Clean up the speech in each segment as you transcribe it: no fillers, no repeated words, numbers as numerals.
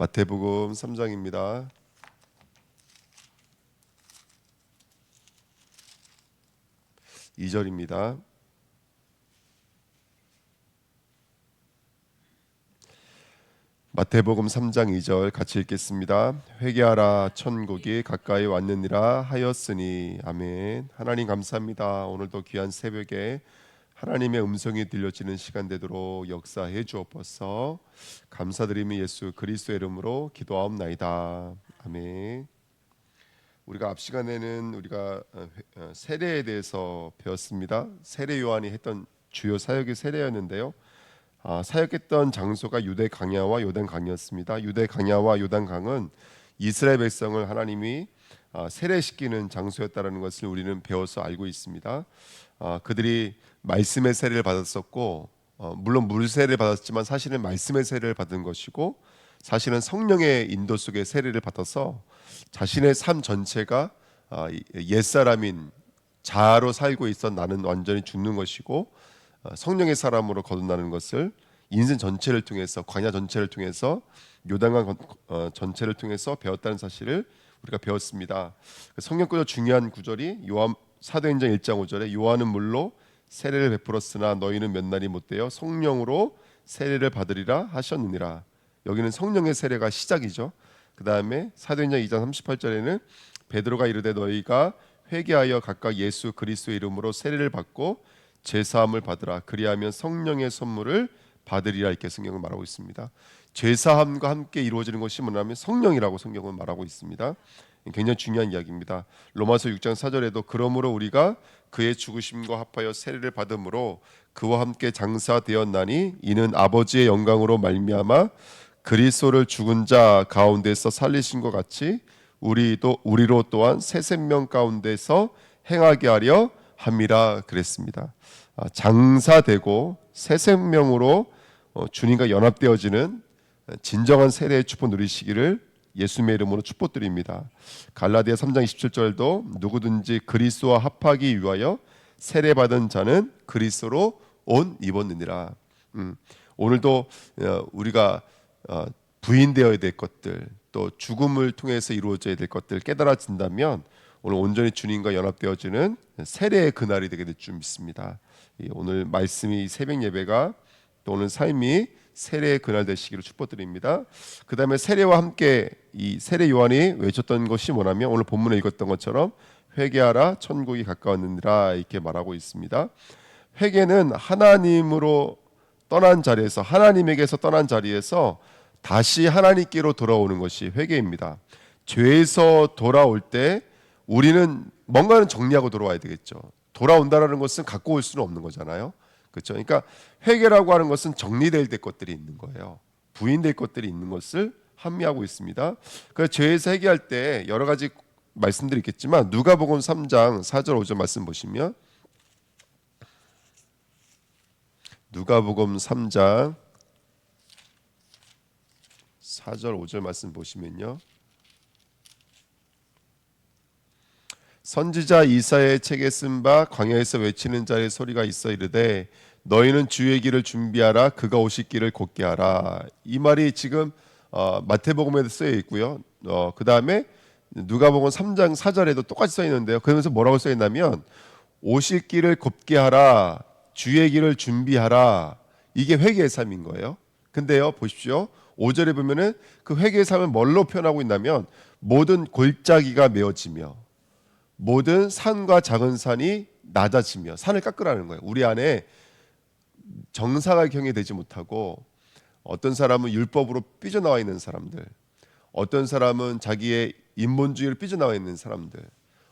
마태복음 3장입니다. (2) 절입니다. 마태복음 3장 2절 같이 읽겠습니다. 회개하라, 천국이 가까이 왔느니라 하였으니. 아멘. 하나님 감사합니다. 오늘도 귀한 새벽에 하나님의 음성이 들려지는 시간 되도록 역사해 주옵소서. 감사드리며 예수 그리스도의 이름으로 기도하옵나이다. 아멘. 우리가 앞 시간에는 우리가 세례에 대해서 배웠습니다. 세례 요한이 했던 주요 사역이 세례였는데요. 사역했던 장소가 유대 강야와 요단 강이었습니다. 유대 강야와 요단 강은 이스라엘 백성을 하나님이 세례시키는 장소였다라는 것을 우리는 배워서 알고 있습니다. 그들이 말씀의 세례를 받았었고, 물론 물 세례를 받았지만 사실은 말씀의 세례를 받은 것이고, 사실은 성령의 인도 속에 세례를 받아서 자신의 삶 전체가 옛사람인 자아로 살고 있어 나는 완전히 죽는 것이고, 성령의 사람으로 거듭나는 것을 인생 전체를 통해서, 광야 전체를 통해서, 요단강 전체를 통해서 배웠다는 사실을 우리가 배웠습니다. 성경구절 중요한 구절이 요한 사도행전 1장 5절에 요한은 물로 세례를 베풀었으나 너희는 몇 날이 못되어 성령으로 세례를 받으리라 하셨느니라. 여기는 성령의 세례가 시작이죠. 그 다음에 사도행전 2장 38절에는 베드로가 이르되 너희가 회개하여 각각 예수 그리스도의 이름으로 세례를 받고 제사함을 받으라. 그리하면 성령의 선물을 받으리라. 이렇게 성경은 말하고 있습니다. 제사함과 함께 이루어지는 것이 뭐냐면 성령이라고 성경은 말하고 있습니다. 굉장히 중요한 이야기입니다. 로마서 6장 4절에도 그러므로 우리가 그의 죽으심과 합하여 세례를 받음으로 그와 함께 장사되었나니 이는 아버지의 영광으로 말미암아 그리스도를 죽은 자 가운데서 살리신 것 같이 우리로 또한 새 생명 가운데서 행하게 하려 함이라 그랬습니다. 장사되고 새 생명으로 주님과 연합되어지는 진정한 세례의 축복 누리시기를 예수님의 이름으로 축복드립니다. 갈라디아 3장 27절도 누구든지 그리스도와 합하기 위하여 세례받은 자는 그리스도로 옷 입었느니라. 오늘도 우리가 부인되어야 될 것들, 또 죽음을 통해서 이루어져야 될 것들 깨달아진다면 오늘 온전히 주님과 연합되어지는 세례의 그날이 되게 될 줄 믿습니다. 오늘 말씀이 새벽 예배가 또 오늘 삶이 세례의 그날 되시기를 축복드립니다. 그 다음에 세례와 함께 이 세례 요한이 외쳤던 것이 뭐냐면 오늘 본문에 읽었던 것처럼 회개하라 천국이 가까웠느니라 이렇게 말하고 있습니다. 회개는 하나님으로 떠난 자리에서, 하나님에게서 떠난 자리에서 다시 하나님께로 돌아오는 것이 회개입니다. 죄에서 돌아올 때 우리는 뭔가는 정리하고 돌아와야 되겠죠. 돌아온다라는 것은 갖고 올 수는 없는 거잖아요. 그렇죠? 그러니까 회개라고 하는 것은 정리될 때 것들이 있는 거예요. 부인될 것들이 있는 것을 함의하고 있습니다. 그래서 죄에서 회개할 때 여러 가지 말씀들이 있겠지만 누가복음 3장 4절 5절 말씀 보시면 누가복음 3장 4절 5절 말씀 보시면요. 선지자 이사야의 책에 쓴 바 광야에서 외치는 자의 소리가 있어 이르되 너희는 주의 길을 준비하라 그가 오실 길을 곧게 하라. 이 말이 지금 마태복음에도 쓰여 있고요. 그 다음에 누가복음 3장 4절에도 똑같이 써 있는데요. 그러면서 뭐라고 써 있냐면 오실 길을 곧게 하라, 주의 길을 준비하라. 이게 회개의 삶인 거예요. 근데요 보십시오. 5절에 보면은 그 회개의 삶을 뭘로 표현하고 있냐면 모든 골짜기가 메어지며 모든 산과 작은 산이 낮아지며 산을 깎으라는 거예요. 우리 안에 정사각형이 되지 못하고 어떤 사람은 율법으로 삐져나와 있는 사람들, 어떤 사람은 자기의 인본주의로 삐져나와 있는 사람들,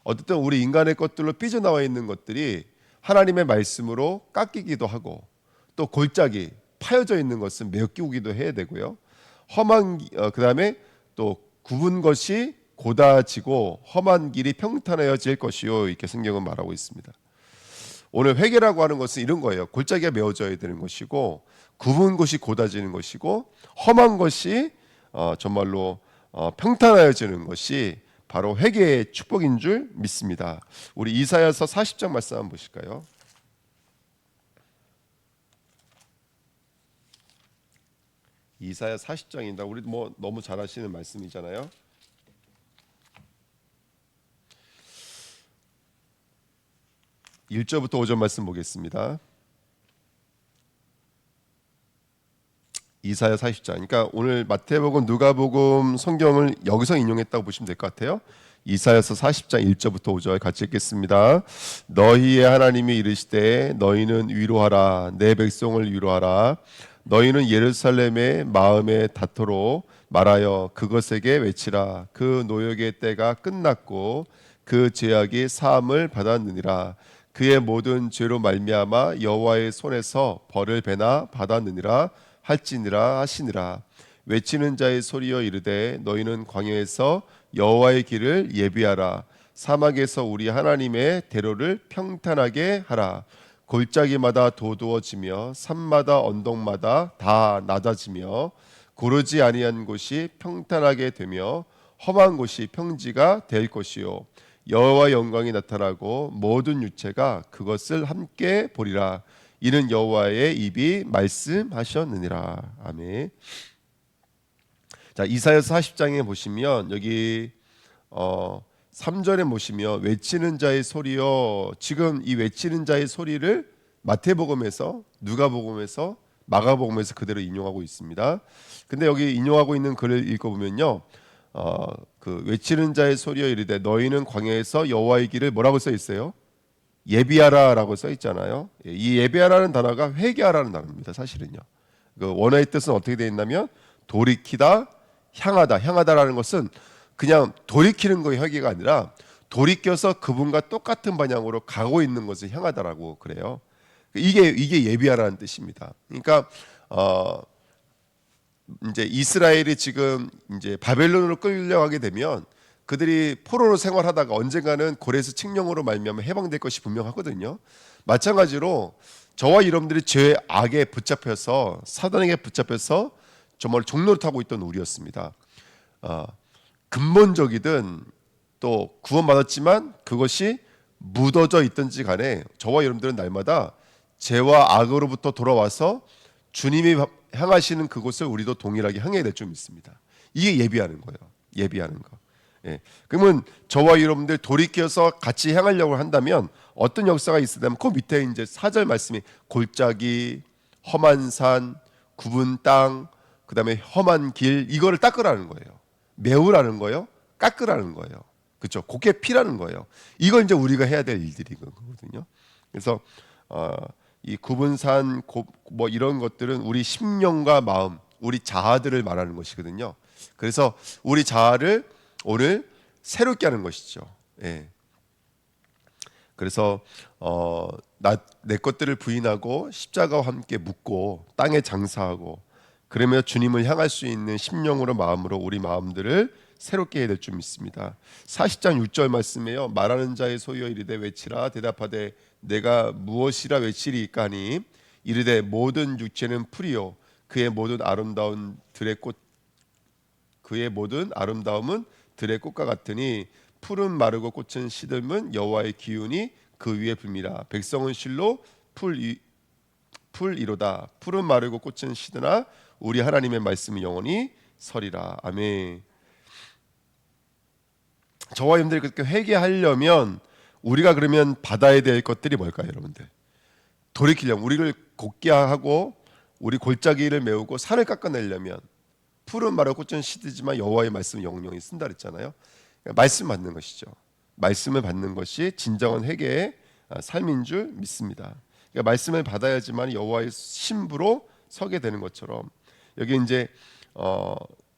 어쨌든 우리 인간의 것들로 삐져나와 있는 것들이 하나님의 말씀으로 깎이기도 하고 또 골짜기 파여져 있는 것은 메꾸기도 해야 되고요. 험한 그 다음에 또 굽은 것이 고다지고 험한 길이 평탄하여질 것이요 이렇게 성경은 말하고 있습니다. 오늘 회개라고 하는 것은 이런 거예요. 골짜기가 메어져야 되는 것이고 굽은 것이 고다지는 것이고 험한 것이 정말로 평탄하여지는 것이 바로 회개의 축복인 줄 믿습니다. 우리 이사야서 40장 말씀 한번 보실까요? 이사야 40장입니다. 우리 뭐 너무 잘 아시는 말씀이잖아요. 1절부터 5절 말씀 보겠습니다. 이사야 40장. 그러니까 오늘 마태복음, 누가복음 성경을 여기서 인용했다고 보시면 될 것 같아요. 이사야서 40장 1절부터 5절 같이 읽겠습니다. 너희의 하나님이 이르시되 너희는 위로하라, 내 백성을 위로하라. 너희는 예루살렘의 마음에 닿도록 말하여 그것에게 외치라. 그 노역의 때가 끝났고 그 죄악이 사함을 받았느니라. 그의 모든 죄로 말미암아 여호와의 손에서 벌을 배나 받았느니라 할지니라 하시니라. 외치는 자의 소리여 이르되 너희는 광야에서 여호와의 길을 예비하라. 사막에서 우리 하나님의 대로를 평탄하게 하라. 골짜기마다 도두어지며 산마다 언덕마다 다 낮아지며 고르지 아니한 곳이 평탄하게 되며 험한 곳이 평지가 될 것이요 여호와 영광이 나타나고 모든 유체가 그것을 함께 보리라. 이는 여호와의 입이 말씀하셨느니라. 아멘. 자, 이사야서 40장에 보시면 여기 3절에 보시면 외치는 자의 소리요. 지금 이 외치는 자의 소리를 마태복음에서, 누가복음에서, 마가복음에서 그대로 인용하고 있습니다. 근데 여기 인용하고 있는 글을 읽어보면요, 그 외치는 자의 소리여 이르되 너희는 광야에서 여호와의 길을 뭐라고 써 있어요? 예비하라라고 써 있잖아요. 이 예비하라는 단어가 회개하라는 단어입니다. 사실은요. 그 원어의 뜻은 어떻게 되어 있냐면 돌이키다, 향하다. 향하다라는 것은 그냥 돌이키는 거의 회개가 아니라 돌이켜서 그분과 똑같은 방향으로 가고 있는 것을 향하다라고 그래요. 이게 예비하라는 뜻입니다. 그러니까 이제 이스라엘이 지금 이제 바벨론으로 끌려가게 되면 그들이 포로로 생활하다가 언젠가는 고레스 칙령으로 말미암아 해방될 것이 분명하거든요. 마찬가지로 저와 여러분들이 죄의 악에 붙잡혀서 사단에게 붙잡혀서 정말 종노릇하고 있던 우리였습니다. 근본적이든 또 구원받았지만 그것이 묻어져 있든지 간에 저와 여러분들은 날마다 죄와 악으로부터 돌아와서 주님이 향하시는 그곳을 우리도 동일하게 향해야 될 줄 믿습니다. 이게 예비하는 거예요. 예비하는 거. 예. 그러면 저와 여러분들 돌이켜서 같이 향하려고 한다면 어떤 역사가 있으냐면 그 밑에 이제 4절 말씀이 골짜기, 험한 산, 굽은 땅, 그다음에 험한 길 이거를 닦으라는 거예요. 메우라는 거예요. 깎으라는 거예요. 그렇죠? 곱게 피라는 거예요. 이건 이제 우리가 해야 될 일들이거든요. 그래서 이 굽은 산, 뭐 이런 것들은 우리 심령과 마음, 우리 자아들을 말하는 것이거든요. 그래서 우리 자아를 오늘 새롭게 하는 것이죠. 예. 그래서 내 것들을 부인하고 십자가와 함께 묻고 땅에 장사하고 그러면 주님을 향할 수 있는 심령으로 마음으로 우리 마음들을 새롭게 해야 될 줄 믿습니다. 40장 6절 말씀에요. 말하는 자의 소리여 이르되 외치라 대답하되 내가 무엇이라 외치리까 하니 이르되 모든 육체는 풀이요 그의 모든 아름다움은 들의 꽃과 같으니 풀은 마르고 꽃은 시들면 여호와의 기운이 그 위에 불미라. 백성은 실로 풀이로다. 풀은 마르고 꽃은 시드나 우리 하나님의 말씀이 영원히 서리라. 아멘. 저와 여러분들이 그렇게 회개하려면 우리가 그러면 받아야 될 것들이 뭘까요, 여러분들? 돌이키려면 우리를 곱게 하고 우리 골짜기를 메우고 산을 깎아내려면 풀은 마르고 꽃은 시들지만 여호와의 말씀은 영원히 쓴다 그랬잖아요. 그러니까 말씀 받는 것이죠. 말씀을 받는 것이 진정한 회개의 삶인 줄 믿습니다. 그러니까 말씀을 받아야지만 여호와의 신부로 서게 되는 것처럼 여기 이제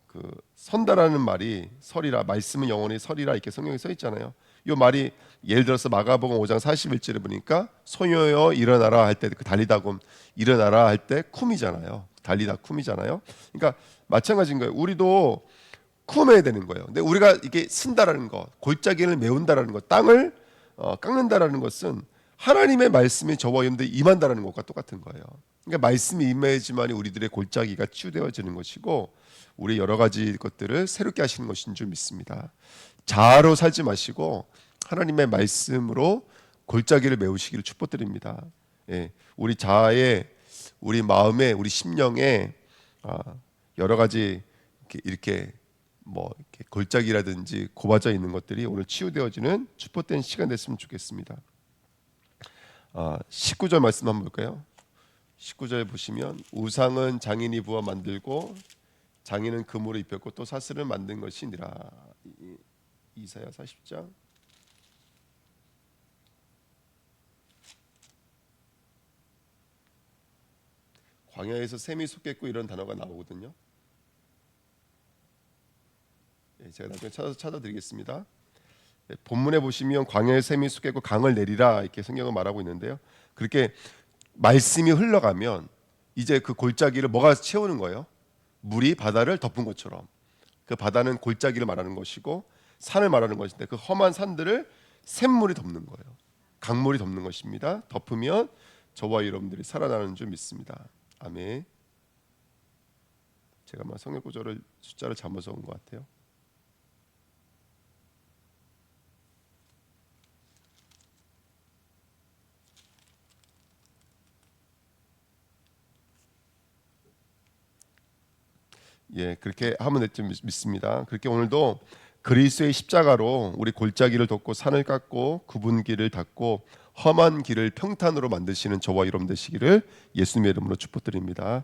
그 선다라는 말이 서리라 말씀은 영원히 서리라 이렇게 성경에 써 있잖아요. 이 말이 예를 들어서 마가복음 5장 41절에 보니까 소녀여 일어나라 할 때 그 달리다곰 일어나라 할 때 쿰이잖아요. 달리다 쿰이잖아요. 그러니까 마찬가지인 거예요. 우리도 쿰해야 되는 거예요. 근데 우리가 이게 쓴다라는 것, 골짜기를 메운다라는 것, 땅을 깎는다라는 것은 하나님의 말씀이 저와 여러분들이 임한다라는 것과 똑같은 거예요. 그러니까 말씀이 임해야지만 우리들의 골짜기가 치유되어지는 것이고 우리 여러 가지 것들을 새롭게 하시는 것인 줄 믿습니다. 자아로 살지 마시고 하나님의 말씀으로 골짜기를 메우시기를 축복드립니다. 예, 우리 자아에, 우리 마음에, 우리 심령에 여러 가지 이렇게 뭐 이렇게 골짜기라든지 고봐져 있는 것들이 오늘 치유되어지는 축복된 시간 됐으면 좋겠습니다. 19절 말씀 한번 볼까요? 19절 보시면 우상은 장인이 부어 만들고 장인은 금으로 입혔고 또 사슬을 만든 것이니라. 이사야 40장. 광야에서 샘이 솟겠고 이런 단어가 나오거든요. 제가 나중에 찾아드리겠습니다. 본문에 보시면 광야에 샘이 솟겠고 강을 내리라 이렇게 성경은 말하고 있는데요. 그렇게 말씀이 흘러가면 이제 그 골짜기를 뭐가 채우는 거예요? 물이 바다를 덮은 것처럼. 그 바다는 골짜기를 말하는 것이고 산을 말하는 것인데 그 험한 산들을 샘물이 덮는 거예요. 강물이 덮는 것입니다. 덮으면 저와 여러분들이 살아나는 줄 믿습니다. 아멘. 제가 성경 구절을 숫자를 잘못 온 것 같아요. 그렇게 하면 될 줄 믿습니다. 그렇게 오늘도 그리스도의 십자가로 우리 골짜기를 덮고 산을 깎고 굽은 길을 닫고 험한 길을 평탄으로 만드시는 저와 여러분 되시기를 예수님의 이름으로 축복드립니다.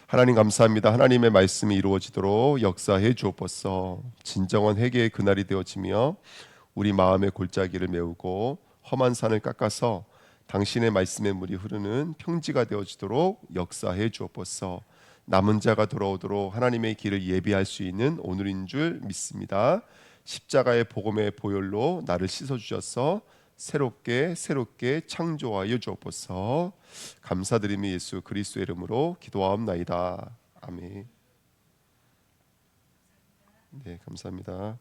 하나님 감사합니다. 하나님의 말씀이 이루어지도록 역사해 주옵소서. 진정한 회개의 그날이 되어지며 우리 마음의 골짜기를 메우고 험한 산을 깎아서 당신의 말씀의 물이 흐르는 평지가 되어지도록 역사해 주옵소서. 남은 자가 돌아오도록 하나님의 길을 예비할 수 있는 오늘인 줄 믿습니다. 십자가의 복음의 보혈로 나를 씻어 주셔서 새롭게 창조하여 주옵소서. 감사드리며 예수 그리스도의 이름으로 기도하옵나이다. 아멘. 네, 감사합니다.